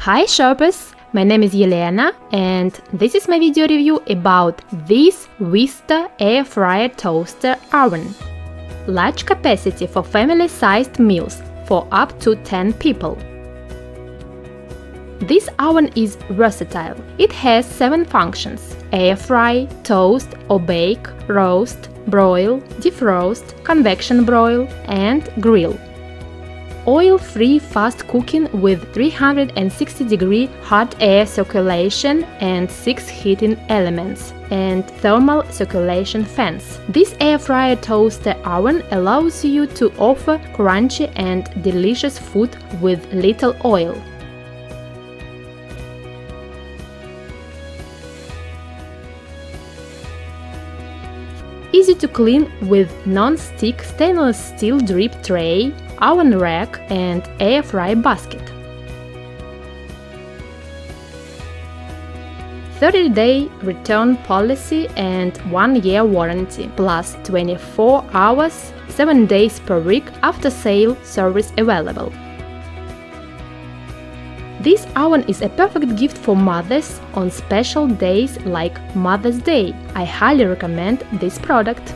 Hi shoppers! My name is Yelena and this is my video review about this Vista air fryer toaster oven. Large capacity for family-sized meals for up to 10 people. This oven is versatile. It has 7 functions: air fry, toast or bake, roast, broil, defrost, convection broil and grill. Oil-free fast cooking with 360-degree hot air circulation and 6 heating elements and thermal circulation fans. This air fryer toaster oven allows you to offer crunchy and delicious food with little oil. Easy to clean with non-stick stainless steel drip tray, oven rack and air fry basket. 30-day return policy and 1-year warranty, plus 24 hours, 7 days per week after-sale service available. This oven is a perfect gift for mothers on special days like Mother's Day. I highly recommend this product.